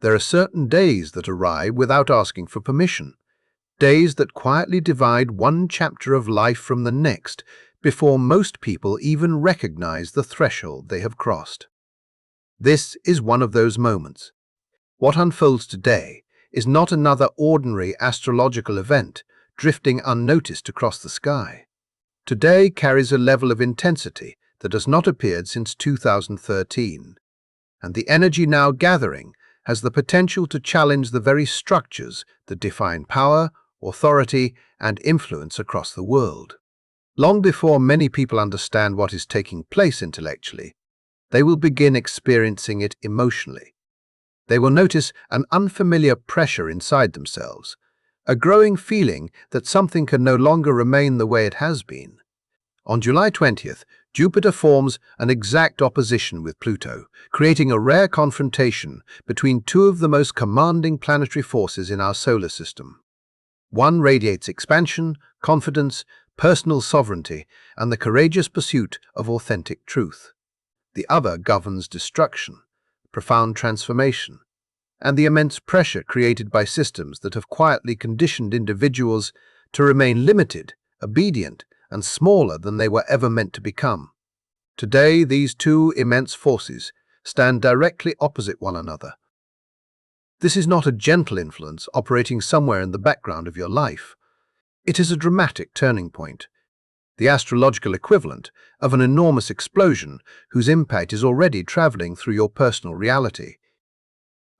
There are certain days that arrive without asking for permission, days that quietly divide one chapter of life from the next before most people even recognize the threshold they have crossed. This is one of those moments. What unfolds today is not another ordinary astrological event drifting unnoticed across the sky. Today carries a level of intensity that has not appeared since 2013, and the energy now gathering has the potential to challenge the very structures that define power, authority, and influence across the world. Long before many people understand what is taking place intellectually, they will begin experiencing it emotionally. They will notice an unfamiliar pressure inside themselves, a growing feeling that something can no longer remain the way it has been. On July 20th, Jupiter forms an exact opposition with Pluto, creating a rare confrontation between two of the most commanding planetary forces in our solar system. One radiates expansion, confidence, personal sovereignty, and the courageous pursuit of authentic truth. The other governs destruction, profound transformation, and the immense pressure created by systems that have quietly conditioned individuals to remain limited, obedient, and smaller than they were ever meant to become. Today, these two immense forces stand directly opposite one another. This is not a gentle influence operating somewhere in the background of your life. It is a dramatic turning point, the astrological equivalent of an enormous explosion whose impact is already traveling through your personal reality.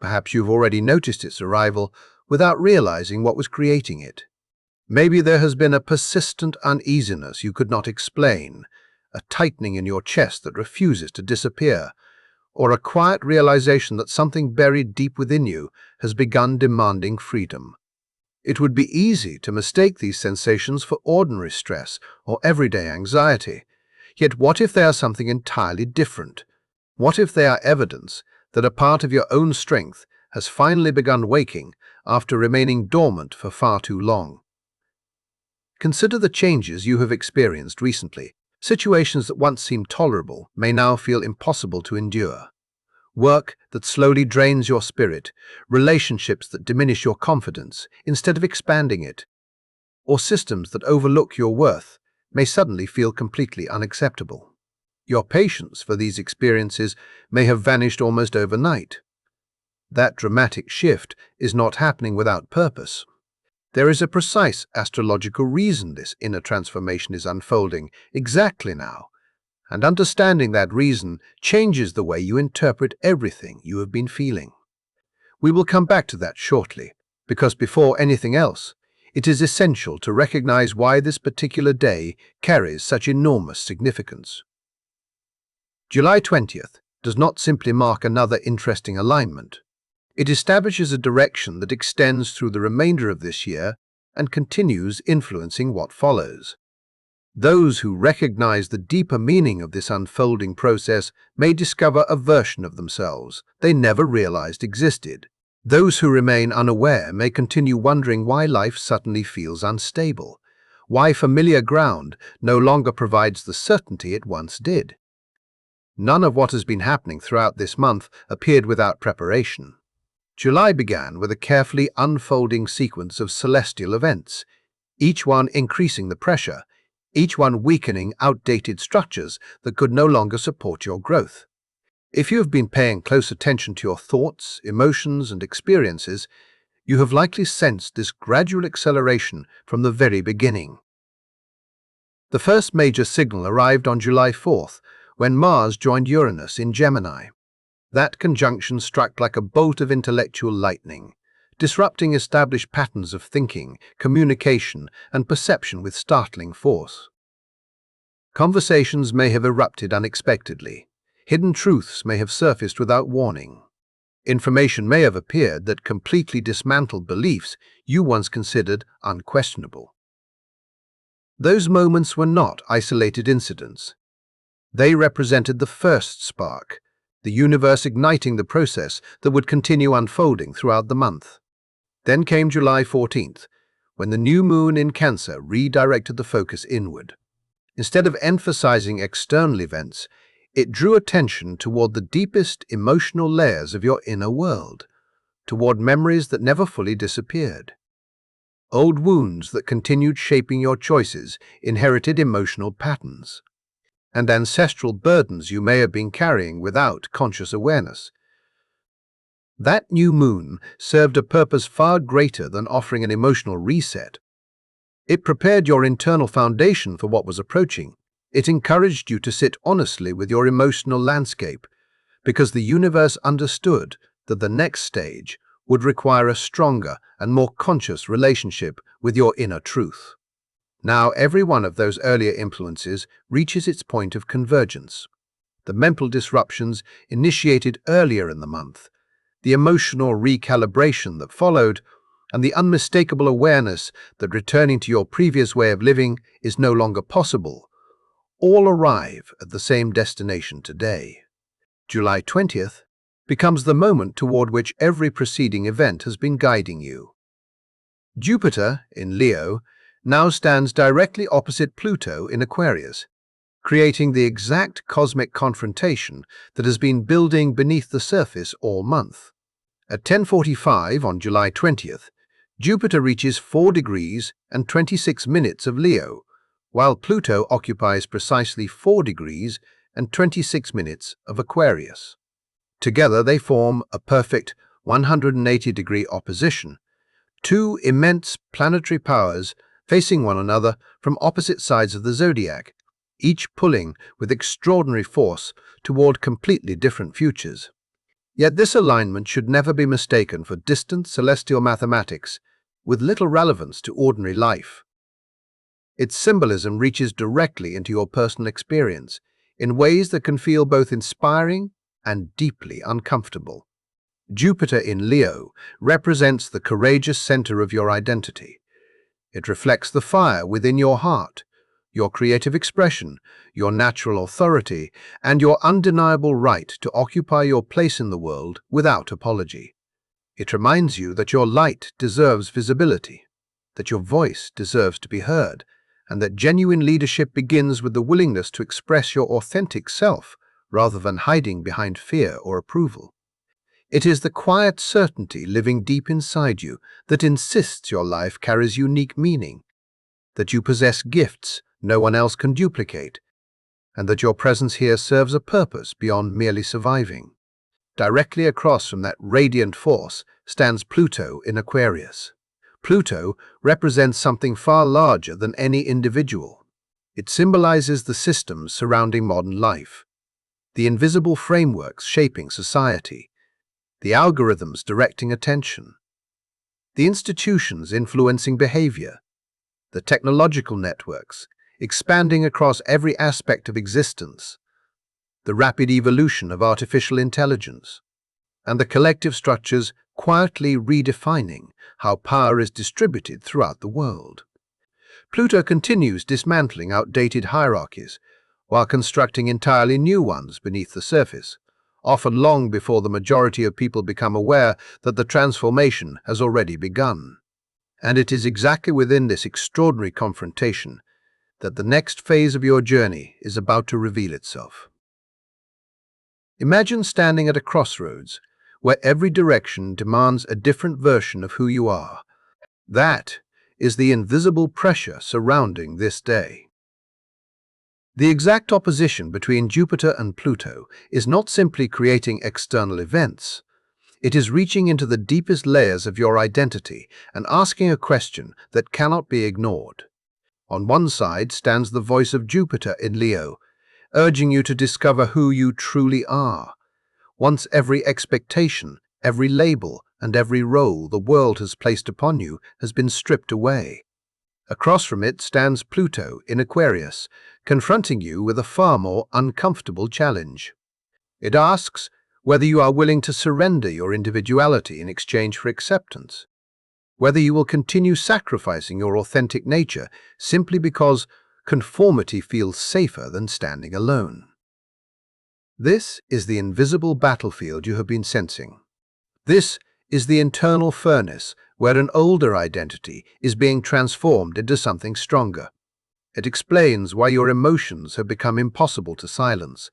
Perhaps you've already noticed its arrival without realizing what was creating it. Maybe there has been a persistent uneasiness you could not explain, a tightening in your chest that refuses to disappear, or a quiet realization that something buried deep within you has begun demanding freedom. It would be easy to mistake these sensations for ordinary stress or everyday anxiety. Yet what if they are something entirely different? What if they are evidence that a part of your own strength has finally begun waking after remaining dormant for far too long? Consider the changes you have experienced recently. Situations that once seemed tolerable may now feel impossible to endure. Work that slowly drains your spirit, relationships that diminish your confidence instead of expanding it, or systems that overlook your worth may suddenly feel completely unacceptable. Your patience for these experiences may have vanished almost overnight. That dramatic shift is not happening without purpose. There is a precise astrological reason this inner transformation is unfolding exactly now, and understanding that reason changes the way you interpret everything you have been feeling. We will come back to that shortly, because before anything else, it is essential to recognize why this particular day carries such enormous significance. July 20th does not simply mark another interesting alignment. It establishes a direction that extends through the remainder of this year and continues influencing what follows. Those who recognize the deeper meaning of this unfolding process may discover a version of themselves they never realized existed. Those who remain unaware may continue wondering why life suddenly feels unstable, why familiar ground no longer provides the certainty it once did. None of what has been happening throughout this month appeared without preparation. July began with a carefully unfolding sequence of celestial events, each one increasing the pressure, each one weakening outdated structures that could no longer support your growth. If you have been paying close attention to your thoughts, emotions, and experiences, you have likely sensed this gradual acceleration from the very beginning. The first major signal arrived on July 4th, when Mars joined Uranus in Gemini. That conjunction struck like a bolt of intellectual lightning, disrupting established patterns of thinking, communication, and perception with startling force. Conversations may have erupted unexpectedly. Hidden truths may have surfaced without warning. Information may have appeared that completely dismantled beliefs you once considered unquestionable. Those moments were not isolated incidents. They represented the first spark, the universe igniting the process that would continue unfolding throughout the month. Then came July 14th, when the new moon in Cancer redirected the focus inward. Instead of emphasizing external events, it drew attention toward the deepest emotional layers of your inner world. toward memories that never fully disappeared. Old wounds that continued shaping your choices, inherited emotional patterns, and ancestral burdens you may have been carrying without conscious awareness. That new moon served a purpose far greater than offering an emotional reset. It prepared your internal foundation for what was approaching. It encouraged you to sit honestly with your emotional landscape, because the universe understood that the next stage would require a stronger and more conscious relationship with your inner truth. Now every one of those earlier influences reaches its point of convergence. The mental disruptions initiated earlier in the month, the emotional recalibration that followed, and the unmistakable awareness that returning to your previous way of living is no longer possible, all arrive at the same destination today. July 20th becomes the moment toward which every preceding event has been guiding you. Jupiter, in Leo, now stands directly opposite Pluto in Aquarius, creating the exact cosmic confrontation that has been building beneath the surface all month. At 10:45 on July 20th, Jupiter reaches 4 degrees and 26 minutes of Leo, while Pluto occupies precisely 4 degrees and 26 minutes of Aquarius. Together they form a perfect 180-degree opposition, two immense planetary powers facing one another from opposite sides of the zodiac, each pulling with extraordinary force toward completely different futures. Yet this alignment should never be mistaken for distant celestial mathematics with little relevance to ordinary life. Its symbolism reaches directly into your personal experience in ways that can feel both inspiring and deeply uncomfortable. Jupiter in Leo represents the courageous center of your identity. It reflects the fire within your heart, your creative expression, your natural authority, and your undeniable right to occupy your place in the world without apology. It reminds you that your light deserves visibility, that your voice deserves to be heard, and that genuine leadership begins with the willingness to express your authentic self rather than hiding behind fear or approval. It is the quiet certainty living deep inside you that insists your life carries unique meaning, that you possess gifts no one else can duplicate, and that your presence here serves a purpose beyond merely surviving. Directly across from that radiant force stands Pluto in Aquarius. Pluto represents something far larger than any individual. It symbolizes the systems surrounding modern life, the invisible frameworks shaping society, the algorithms directing attention, the institutions influencing behavior, the technological networks expanding across every aspect of existence, the rapid evolution of artificial intelligence, and the collective structures quietly redefining how power is distributed throughout the world. Pluto continues dismantling outdated hierarchies while constructing entirely new ones beneath the surface, often long before the majority of people become aware that the transformation has already begun. And it is exactly within this extraordinary confrontation that the next phase of your journey is about to reveal itself. Imagine standing at a crossroads where every direction demands a different version of who you are. That is the invisible pressure surrounding this day. The exact opposition between Jupiter and Pluto is not simply creating external events. It is reaching into the deepest layers of your identity and asking a question that cannot be ignored. On one side stands the voice of Jupiter in Leo, urging you to discover who you truly are. Once every expectation, every label, and every role the world has placed upon you has been stripped away. Across from it stands Pluto in Aquarius, confronting you with a far more uncomfortable challenge. It asks whether you are willing to surrender your individuality in exchange for acceptance, whether you will continue sacrificing your authentic nature simply because conformity feels safer than standing alone. This is the invisible battlefield you have been sensing. This is the internal furnace where an older identity is being transformed into something stronger. It explains why your emotions have become impossible to silence,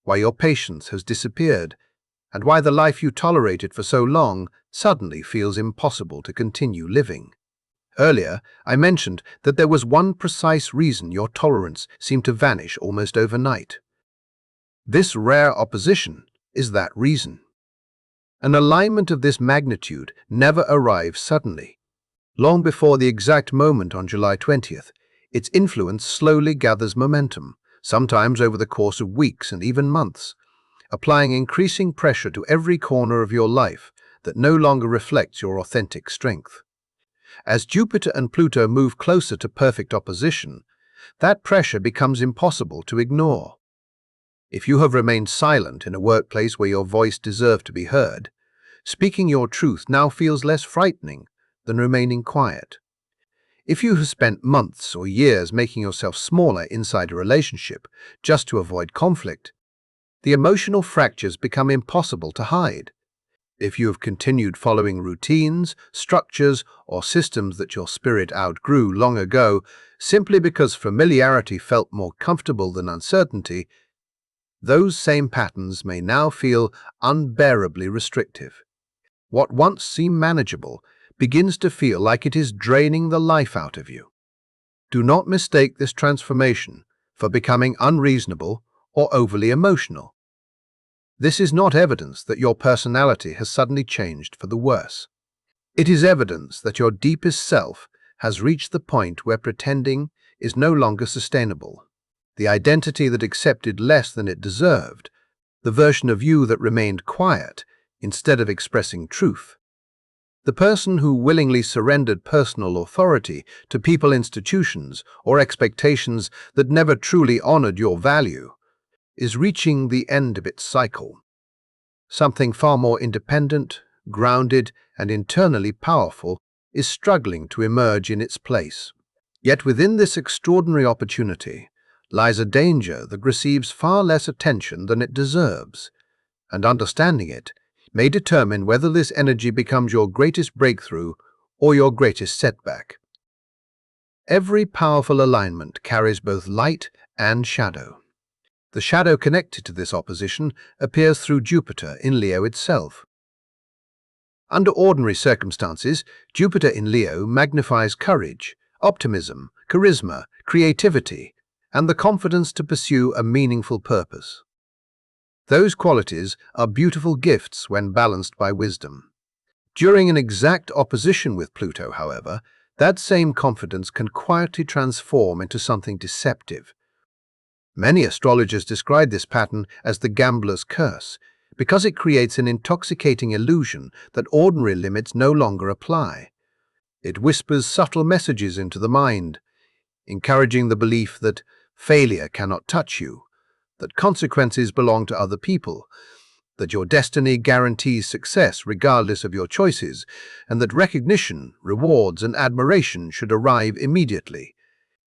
why your patience has disappeared, and why the life you tolerated for so long suddenly feels impossible to continue living. Earlier, I mentioned that there was one precise reason your tolerance seemed to vanish almost overnight. This rare opposition is that reason. An alignment of this magnitude never arrives suddenly. Long before the exact moment on July 20th, its influence slowly gathers momentum, sometimes over the course of weeks and even months, applying increasing pressure to every corner of your life that no longer reflects your authentic strength. As Jupiter and Pluto move closer to perfect opposition, that pressure becomes impossible to ignore. If you have remained silent in a workplace where your voice deserved to be heard, speaking your truth now feels less frightening than remaining quiet. If you have spent months or years making yourself smaller inside a relationship just to avoid conflict, the emotional fractures become impossible to hide. If you have continued following routines, structures, or systems that your spirit outgrew long ago simply because familiarity felt more comfortable than uncertainty, those same patterns may now feel unbearably restrictive. What once seemed manageable begins to feel like it is draining the life out of you. Do not mistake this transformation for becoming unreasonable or overly emotional. This is not evidence that your personality has suddenly changed for the worse. It is evidence that your deepest self has reached the point where pretending is no longer sustainable. The identity that accepted less than it deserved, the version of you that remained quiet instead of expressing truth. The person who willingly surrendered personal authority to people, institutions, or expectations that never truly honored your value is reaching the end of its cycle. Something far more independent, grounded, and internally powerful is struggling to emerge in its place. Yet within this extraordinary opportunity lies a danger that receives far less attention than it deserves, and understanding it may determine whether this energy becomes your greatest breakthrough or your greatest setback. Every powerful alignment carries both light and shadow. The shadow connected to this opposition appears through Jupiter in Leo itself. Under ordinary circumstances, Jupiter in Leo magnifies courage, optimism, charisma, creativity, and the confidence to pursue a meaningful purpose. Those qualities are beautiful gifts when balanced by wisdom. During an exact opposition with Pluto, however, that same confidence can quietly transform into something deceptive. Many astrologers describe this pattern as the gambler's curse, because it creates an intoxicating illusion that ordinary limits no longer apply. It whispers subtle messages into the mind, encouraging the belief that failure cannot touch you, that consequences belong to other people, that your destiny guarantees success regardless of your choices, and that recognition, rewards, and admiration should arrive immediately.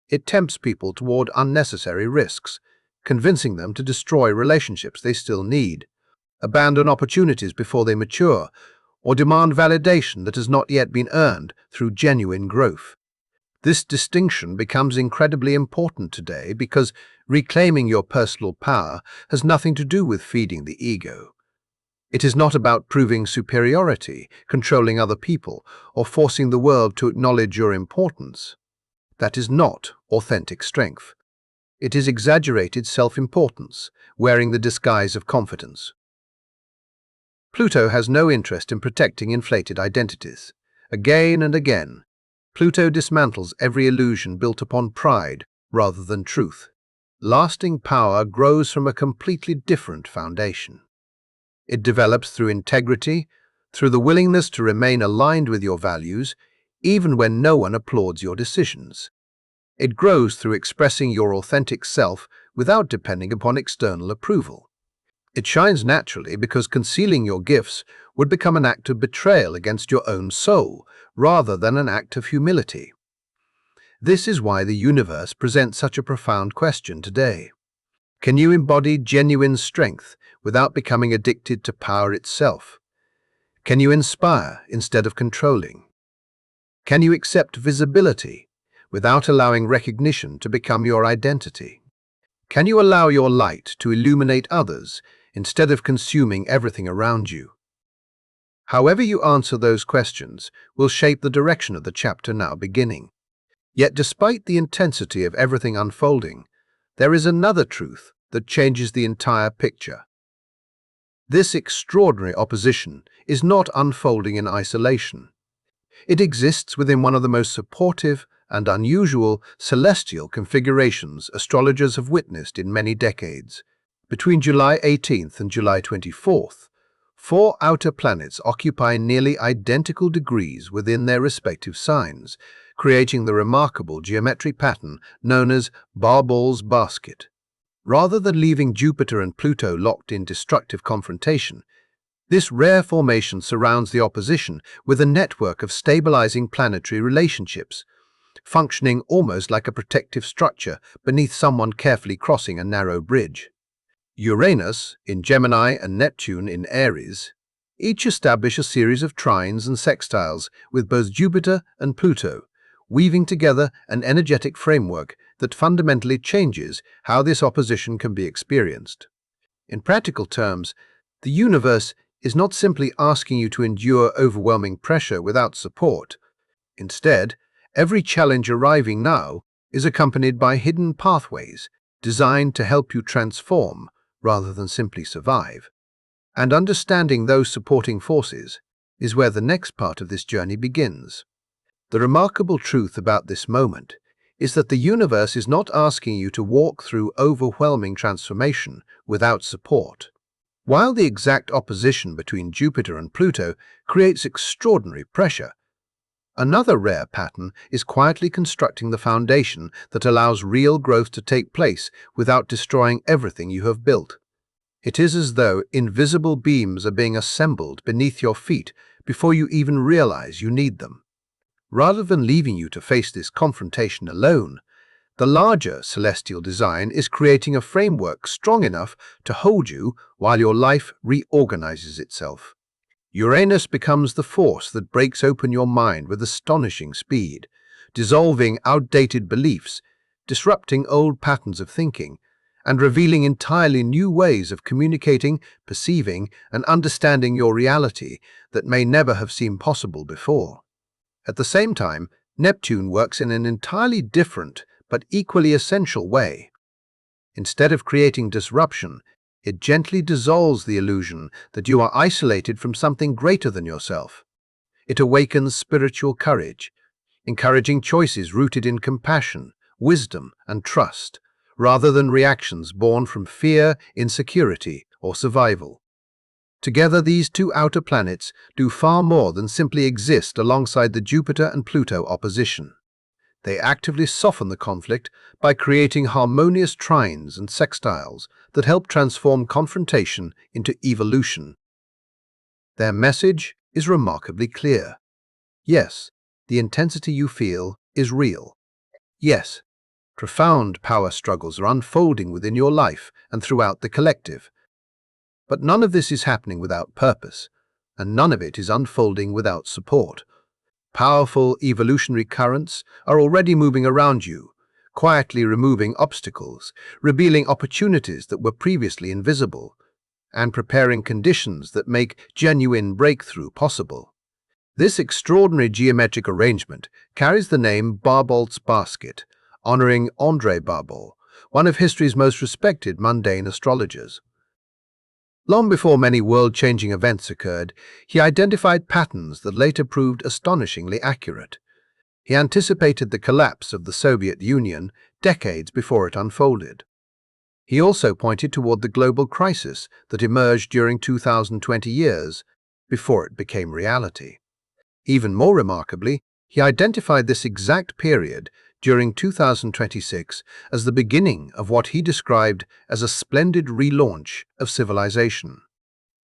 It tempts people toward unnecessary risks, convincing them to destroy relationships they still need, abandon opportunities before they mature, or demand validation that has not yet been earned through genuine growth. This distinction becomes incredibly important today because reclaiming your personal power has nothing to do with feeding the ego. It is not about proving superiority, controlling other people, or forcing the world to acknowledge your importance. That is not authentic strength. It is exaggerated self-importance, wearing the disguise of confidence. Pluto has no interest in protecting inflated identities. Again and again, Pluto dismantles every illusion built upon pride rather than truth. Lasting power grows from a completely different foundation. It develops through integrity, through the willingness to remain aligned with your values, even when no one applauds your decisions. It grows through expressing your authentic self without depending upon external approval. It shines naturally because concealing your gifts would become an act of betrayal against your own soul, rather than an act of humility. This is why the universe presents such a profound question today. Can you embody genuine strength without becoming addicted to power itself? Can you inspire instead of controlling? Can you accept visibility without allowing recognition to become your identity? Can you allow your light to illuminate others instead of consuming everything around you. However you answer those questions will shape the direction of the chapter now beginning. Yet despite the intensity of everything unfolding, there is another truth that changes the entire picture. This extraordinary opposition is not unfolding in isolation. It exists within one of the most supportive and unusual celestial configurations astrologers have witnessed in many decades. Between July 18th and July 24th, four outer planets occupy nearly identical degrees within their respective signs, creating the remarkable geometric pattern known as Barball's basket. Rather than leaving Jupiter and Pluto locked in destructive confrontation, this rare formation surrounds the opposition with a network of stabilizing planetary relationships, functioning almost like a protective structure beneath someone carefully crossing a narrow bridge. Uranus in Gemini and Neptune in Aries each establish a series of trines and sextiles with both Jupiter and Pluto, weaving together an energetic framework that fundamentally changes how this opposition can be experienced. In practical terms, the universe is not simply asking you to endure overwhelming pressure without support. Instead, every challenge arriving now is accompanied by hidden pathways designed to help you transform rather than simply survive. And understanding those supporting forces is where the next part of this journey begins. The remarkable truth about this moment is that the universe is not asking you to walk through overwhelming transformation without support. While the exact opposition between Jupiter and Pluto creates extraordinary pressure, another rare pattern is quietly constructing the foundation that allows real growth to take place without destroying everything you have built. It is as though invisible beams are being assembled beneath your feet before you even realize you need them. Rather than leaving you to face this confrontation alone, the larger celestial design is creating a framework strong enough to hold you while your life reorganizes itself. Uranus becomes the force that breaks open your mind with astonishing speed, dissolving outdated beliefs, disrupting old patterns of thinking, and revealing entirely new ways of communicating, perceiving, and understanding your reality that may never have seemed possible before. At the same time, Neptune works in an entirely different but equally essential way. Instead of creating disruption, it gently dissolves the illusion that you are isolated from something greater than yourself. It awakens spiritual courage, encouraging choices rooted in compassion, wisdom, and trust, rather than reactions born from fear, insecurity, or survival. Together, these two outer planets do far more than simply exist alongside the Jupiter and Pluto opposition. They actively soften the conflict by creating harmonious trines and sextiles that help transform confrontation into evolution. Their message is remarkably clear. Yes, the intensity you feel is real. Yes, profound power struggles are unfolding within your life and throughout the collective. But none of this is happening without purpose, and none of it is unfolding without support. Powerful evolutionary currents are already moving around you, quietly removing obstacles, revealing opportunities that were previously invisible, and preparing conditions that make genuine breakthrough possible. This extraordinary geometric arrangement carries the name Barball's basket, honoring André Barbal, one of history's most respected mundane astrologers. Long before many world-changing events occurred, he identified patterns that later proved astonishingly accurate. He anticipated the collapse of the Soviet Union decades before it unfolded. He also pointed toward the global crisis that emerged during 2020 years before it became reality. Even more remarkably, he identified this exact period during 2026 as the beginning of what he described as a splendid relaunch of civilization.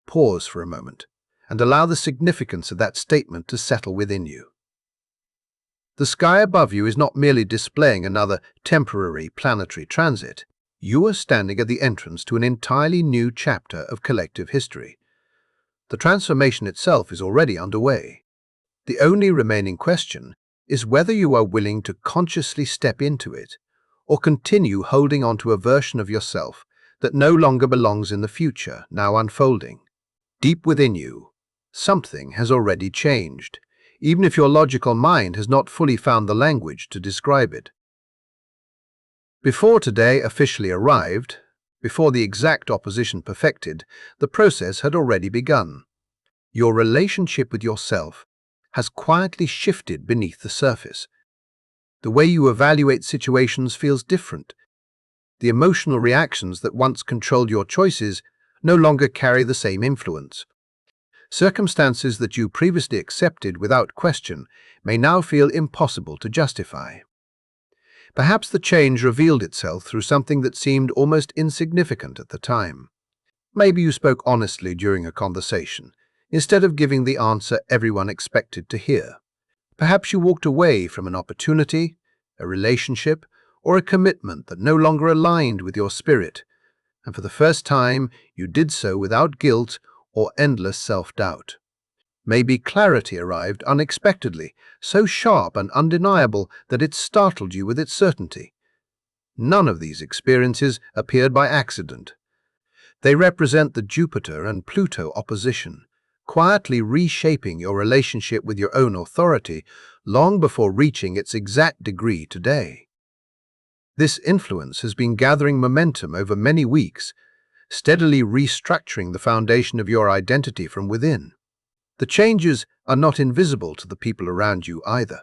Pause for a moment and allow the significance of that statement to settle within you. The sky above you is not merely displaying another temporary planetary transit. You are standing at the entrance to an entirely new chapter of collective history. The transformation itself is already underway. The only remaining question is whether you are willing to consciously step into it or continue holding on to a version of yourself that no longer belongs in the future, now unfolding. Deep within you, something has already changed, even if your logical mind has not fully found the language to describe it. Before today officially arrived, before the exact opposition perfected, the process had already begun. Your relationship with yourself has quietly shifted beneath the surface. The way you evaluate situations feels different. The emotional reactions that once controlled your choices no longer carry the same influence. Circumstances that you previously accepted without question may now feel impossible to justify. Perhaps the change revealed itself through something that seemed almost insignificant at the time. Maybe you spoke honestly during a conversation, instead of giving the answer everyone expected to hear. Perhaps you walked away from an opportunity, a relationship, or a commitment that no longer aligned with your spirit, and for the first time you did so without guilt or endless self-doubt. Maybe clarity arrived unexpectedly, so sharp and undeniable that it startled you with its certainty. None of these experiences appeared by accident. They represent the Jupiter and Pluto opposition, quietly reshaping your relationship with your own authority long before reaching its exact degree today. This influence has been gathering momentum over many weeks, steadily restructuring the foundation of your identity from within. The changes are not invisible to the people around you either.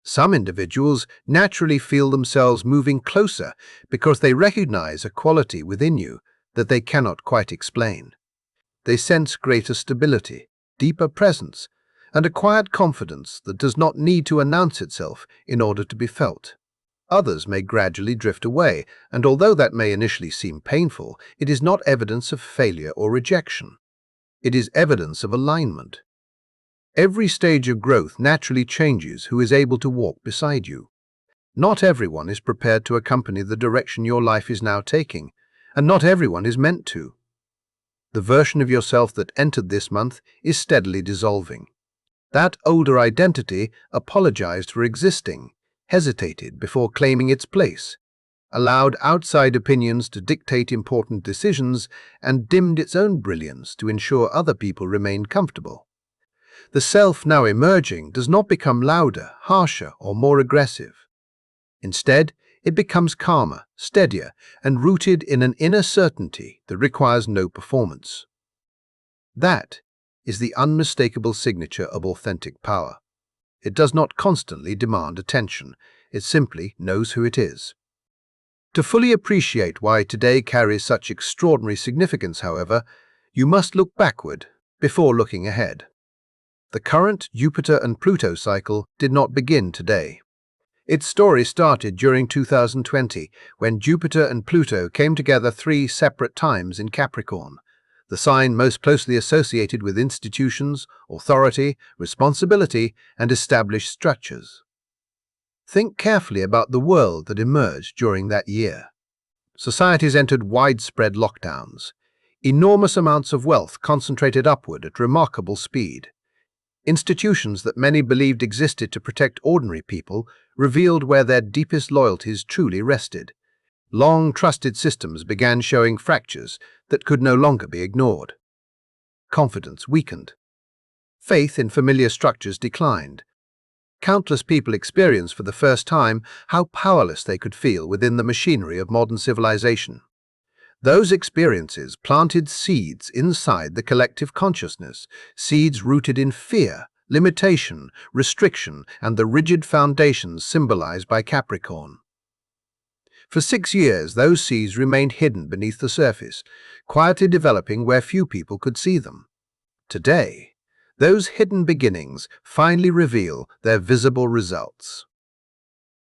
Some individuals naturally feel themselves moving closer because they recognize a quality within you that they cannot quite explain. They sense greater stability, deeper presence, and a quiet confidence that does not need to announce itself in order to be felt. Others may gradually drift away, and although that may initially seem painful, it is not evidence of failure or rejection. It is evidence of alignment. Every stage of growth naturally changes who is able to walk beside you. Not everyone is prepared to accompany the direction your life is now taking, and not everyone is meant to. The version of yourself that entered this month is steadily dissolving. That older identity apologized for existing, hesitated before claiming its place, allowed outside opinions to dictate important decisions, and dimmed its own brilliance to ensure other people remained comfortable. The self now emerging does not become louder, harsher, or more aggressive. Instead, it becomes calmer, steadier, and rooted in an inner certainty that requires no performance. That is the unmistakable signature of authentic power. It does not constantly demand attention, it simply knows who it is. To fully appreciate why today carries such extraordinary significance, however, you must look backward before looking ahead. The current Jupiter and Pluto cycle did not begin today. Its story started during 2020, when Jupiter and Pluto came together 3 separate times in Capricorn, the sign most closely associated with institutions, authority, responsibility, and established structures. Think carefully about the world that emerged during that year. Societies entered widespread lockdowns. Enormous amounts of wealth concentrated upward at remarkable speed. Institutions that many believed existed to protect ordinary people revealed where their deepest loyalties truly rested. Long-trusted systems began showing fractures that could no longer be ignored. Confidence weakened. Faith in familiar structures declined. Countless people experienced for the first time how powerless they could feel within the machinery of modern civilization. Those experiences planted seeds inside the collective consciousness, seeds rooted in fear, limitation, restriction, and the rigid foundations symbolized by Capricorn. For 6 years, those seeds remained hidden beneath the surface, quietly developing where few people could see them. Today, those hidden beginnings finally reveal their visible results.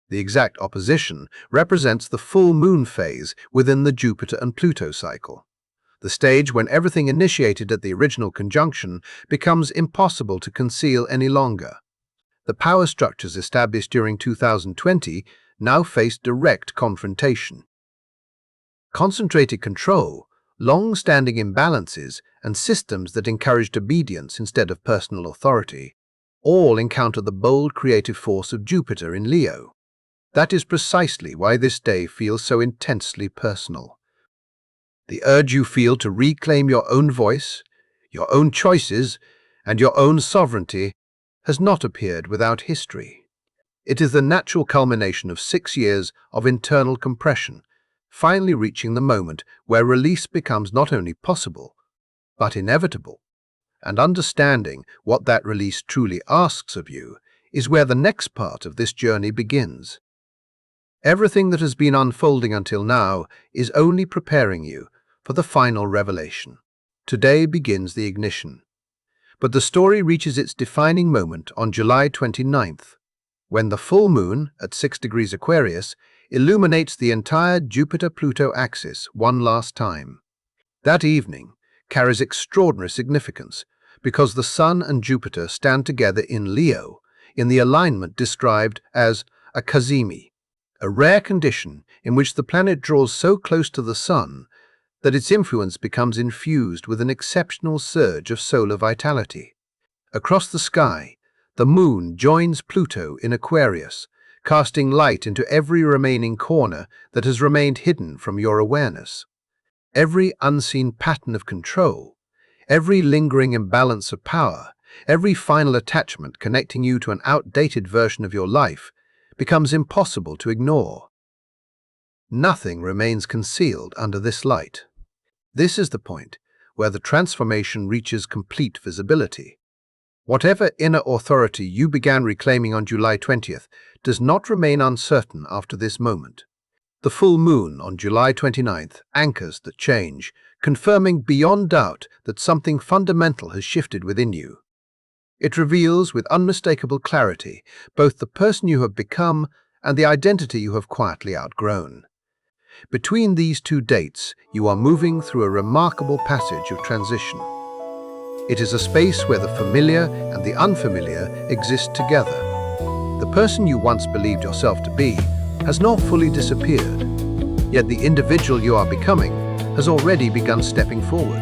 The exact opposition represents the full moon phase within the Jupiter and Pluto cycle, the stage when everything initiated at the original conjunction becomes impossible to conceal any longer. The power structures established during 2020 now face direct confrontation. Concentrated control, long-standing imbalances, and systems that encouraged obedience instead of personal authority all encounter the bold creative force of Jupiter in Leo. That is precisely why this day feels so intensely personal. The urge you feel to reclaim your own voice, your own choices, and your own sovereignty has not appeared without history. It is the natural culmination of 6 years of internal compression, finally reaching the moment where release becomes not only possible, but inevitable. And understanding what that release truly asks of you is where the next part of this journey begins. Everything that has been unfolding until now is only preparing you for the final revelation. Today begins the ignition. But the story reaches its defining moment on July 29th, when the full moon at 6 degrees Aquarius illuminates the entire Jupiter-Pluto axis one last time. That evening carries extraordinary significance because the Sun and Jupiter stand together in Leo in the alignment described as a cazimi, a rare condition in which the planet draws so close to the Sun that its influence becomes infused with an exceptional surge of solar vitality. Across the sky, the moon joins Pluto in Aquarius, casting light into every remaining corner that has remained hidden from your awareness. Every unseen pattern of control, every lingering imbalance of power, every final attachment connecting you to an outdated version of your life becomes impossible to ignore. Nothing remains concealed under this light. This is the point where the transformation reaches complete visibility. Whatever inner authority you began reclaiming on July 20th does not remain uncertain after this moment. The full moon on July 29th anchors the change, confirming beyond doubt that something fundamental has shifted within you. It reveals with unmistakable clarity both the person you have become and the identity you have quietly outgrown. Between these two dates, you are moving through a remarkable passage of transition. It is a space where the familiar and the unfamiliar exist together. The person you once believed yourself to be has not fully disappeared, yet the individual you are becoming has already begun stepping forward.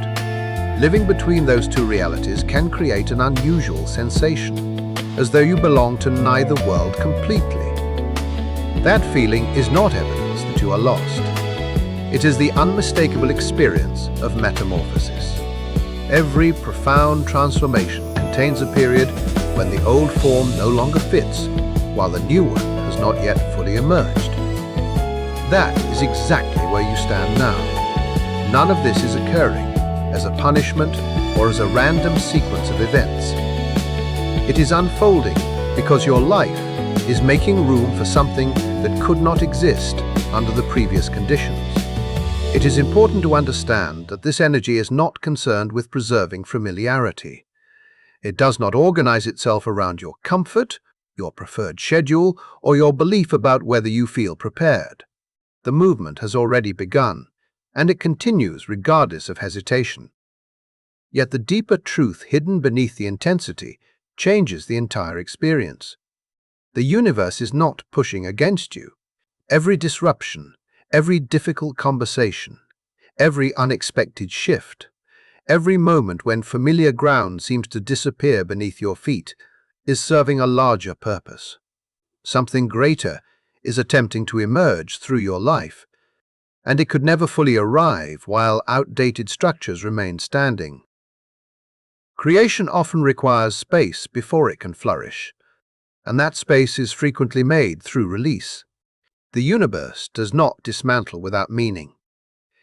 Living between those two realities can create an unusual sensation, as though you belong to neither world completely. That feeling is not evidence that you are lost. It is the unmistakable experience of metamorphosis. Every profound transformation contains a period when the old form no longer fits, while the new one has not yet fully emerged. That is exactly where you stand now. None of this is occurring as a punishment or as a random sequence of events. It is unfolding because your life is making room for something that could not exist under the previous conditions. It is important to understand that this energy is not concerned with preserving familiarity. It does not organize itself around your comfort, your preferred schedule, or your belief about whether you feel prepared. The movement has already begun, and it continues regardless of hesitation. Yet the deeper truth hidden beneath the intensity changes the entire experience. The universe is not pushing against you. Every disruption, every difficult conversation, every unexpected shift, every moment when familiar ground seems to disappear beneath your feet is serving a larger purpose. Something greater is attempting to emerge through your life, and it could never fully arrive while outdated structures remain standing. Creation often requires space before it can flourish, and that space is frequently made through release. The universe does not dismantle without meaning.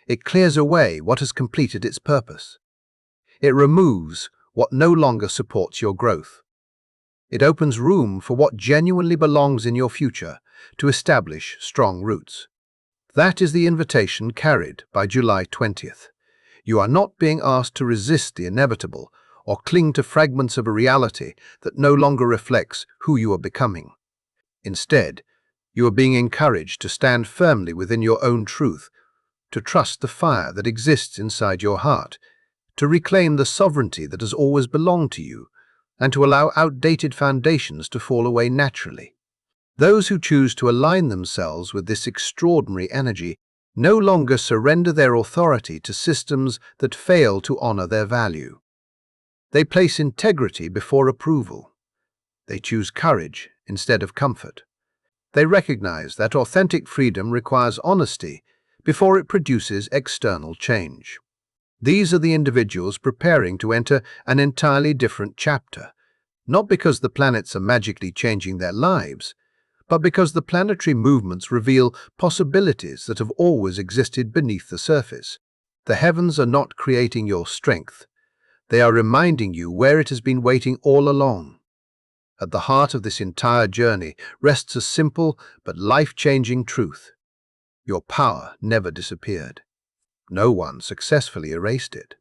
It clears away what has completed its purpose. It removes what no longer supports your growth. It opens room for what genuinely belongs in your future to establish strong roots. That is the invitation carried by July 20th. You are not being asked to resist the inevitable or cling to fragments of a reality that no longer reflects who you are becoming. Instead, you are being encouraged to stand firmly within your own truth, to trust the fire that exists inside your heart, to reclaim the sovereignty that has always belonged to you, and to allow outdated foundations to fall away naturally. Those who choose to align themselves with this extraordinary energy no longer surrender their authority to systems that fail to honor their value. They place integrity before approval. They choose courage instead of comfort. They recognize that authentic freedom requires honesty before it produces external change. These are the individuals preparing to enter an entirely different chapter, not because the planets are magically changing their lives, but because the planetary movements reveal possibilities that have always existed beneath the surface. The heavens are not creating your strength. They are reminding you where it has been waiting all along. At the heart of this entire journey rests a simple but life-changing truth. Your power never disappeared. No one successfully erased it.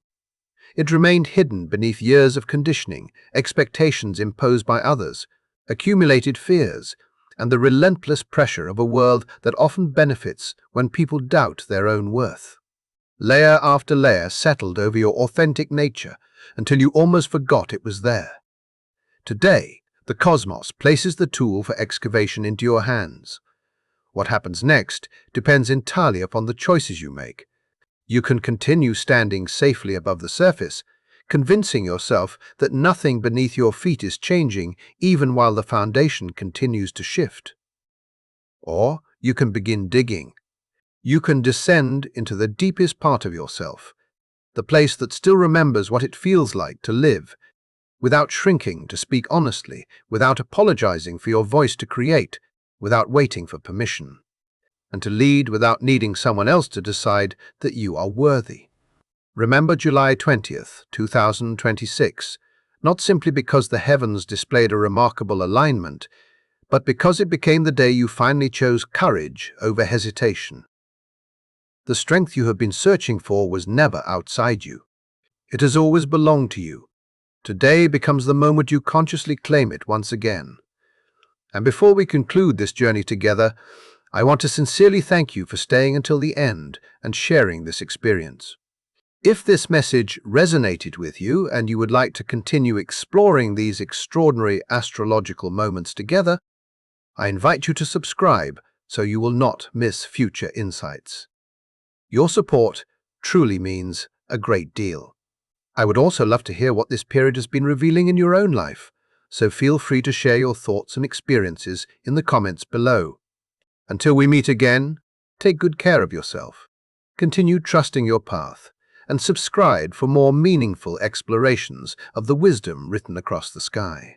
It remained hidden beneath years of conditioning, expectations imposed by others, accumulated fears, and the relentless pressure of a world that often benefits when people doubt their own worth. Layer after layer settled over your authentic nature until you almost forgot it was there. Today, the cosmos places the tool for excavation into your hands. What happens next depends entirely upon the choices you make. You can continue standing safely above the surface, convincing yourself that nothing beneath your feet is changing even while the foundation continues to shift. Or you can begin digging. You can descend into the deepest part of yourself, the place that still remembers what it feels like to live, without shrinking, to speak honestly, without apologizing for your voice, to create, without waiting for permission, and to lead without needing someone else to decide that you are worthy. Remember July 20th, 2026, not simply because the heavens displayed a remarkable alignment, but because it became the day you finally chose courage over hesitation. The strength you have been searching for was never outside you. It has always belonged to you. Today becomes the moment you consciously claim it once again. And before we conclude this journey together, I want to sincerely thank you for staying until the end and sharing this experience. If this message resonated with you and you would like to continue exploring these extraordinary astrological moments together, I invite you to subscribe so you will not miss future insights. Your support truly means a great deal. I would also love to hear what this period has been revealing in your own life, so feel free to share your thoughts and experiences in the comments below. Until we meet again, take good care of yourself, continue trusting your path, and subscribe for more meaningful explorations of the wisdom written across the sky.